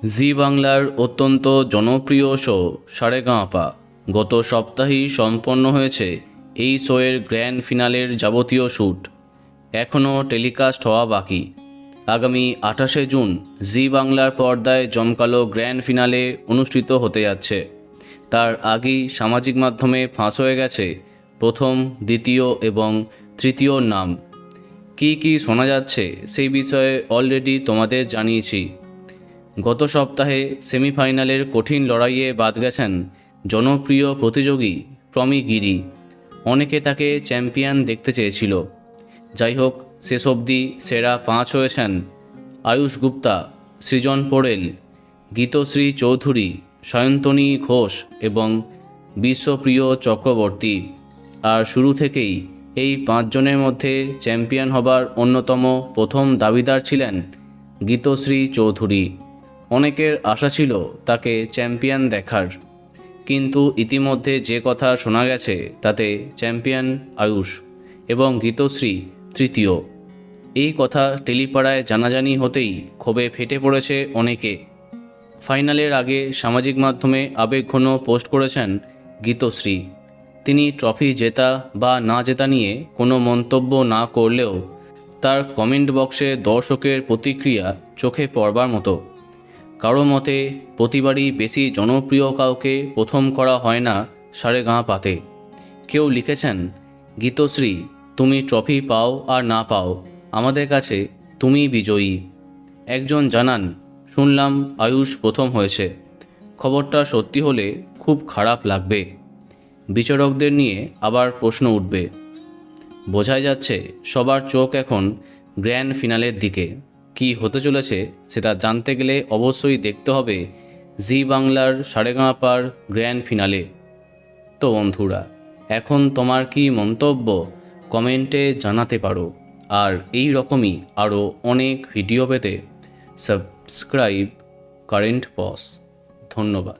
জি বাংলার অত্যন্ত জনপ্রিয় শো সারেগামাপা গত সপ্তাহেই সম্পন্ন হয়েছে এই শোয়ের গ্র্যান্ড ফিনালের যাবতীয় শ্যুট এখনও টেলিকাস্ট হওয়া বাকি। আগামী 28শে জুন জি বাংলার পর্দায় জমকালো গ্র্যান্ড ফিনালে অনুষ্ঠিত হতে যাচ্ছে। তার আগেই সামাজিক মাধ্যমে ফাঁস হয়ে গেছে প্রথম, দ্বিতীয় এবং তৃতীয় নাম। কি শোনা যাচ্ছে সেই বিষয়ে অলরেডি তোমাদের জানিয়েছি। গত সপ্তাহে সেমিফাইনালের কঠিন লড়াইয়ে বাদ গেছেন জনপ্রিয় প্রতিযোগী প্রমি গিরি। অনেকে তাকে চ্যাম্পিয়ন দেখতে চেয়েছিল। যাই হোক, শেষ অবধি সেরা 5 হয়েছেন আয়ুষ গুপ্তা, সৃজন পোড়েল, গীতশ্রী চৌধুরী, সায়ন্তনী ঘোষ এবং বিশ্বপ্রিয় চক্রবর্তী। আর শুরু থেকেই এই 5 জনের মধ্যে চ্যাম্পিয়ন হবার অন্যতম প্রথম দাবিদার ছিলেন গীতশ্রী চৌধুরী। অনেকের আশা ছিল তাকে চ্যাম্পিয়ন দেখার, কিন্তু ইতিমধ্যে যে কথা শোনা গেছে তাতে চ্যাম্পিয়ন আয়ুষ এবং গীতশ্রী তৃতীয়। এই কথা টেলিপাড়ায় জানাজানি হতেই ক্ষোভে ফেটে পড়েছে অনেকে। ফাইনালের আগে সামাজিক মাধ্যমে আবেগঘন পোস্ট করেছেন গীতশ্রী। তিনি ট্রফি জেতা বা না জেতা নিয়ে কোনো মন্তব্য না করলেও তার কমেন্ট বক্সে দর্শকের প্রতিক্রিয়া চোখে পড়বার মতো। কারো মতে প্রতিবারই বেশি জনপ্রিয় কাউকে প্রথম করা হয় না সারেগামাপাতে। কেউ লিখেছেন, গীতশ্রী তুমি ট্রফি পাও আর না পাও, আমাদের কাছে তুমি বিজয়ী। একজন জানান, শুনলাম আয়ুষ প্রথম হয়েছে, খবরটা সত্যি হলে খুব খারাপ লাগবে। বিচারকদের নিয়ে আবার প্রশ্ন উঠবে। বোঝাই যাচ্ছে সবার চোখ এখন গ্র্যান্ড ফিনালের দিকে। কি হতে চলেছে সেটা জানতে গেলে অবশ্যই দেখতে হবে জি বাংলার সারেগামাপার গ্র্যান্ড ফিনালে। তো বন্ধুরা, এখন তোমার কি মন্তব্য কমেন্টে জানাতে পারো। আর এই রকমই আরও অনেক ভিডিও পেতে সাবস্ক্রাইব কারেন্ট পস। ধন্যবাদ।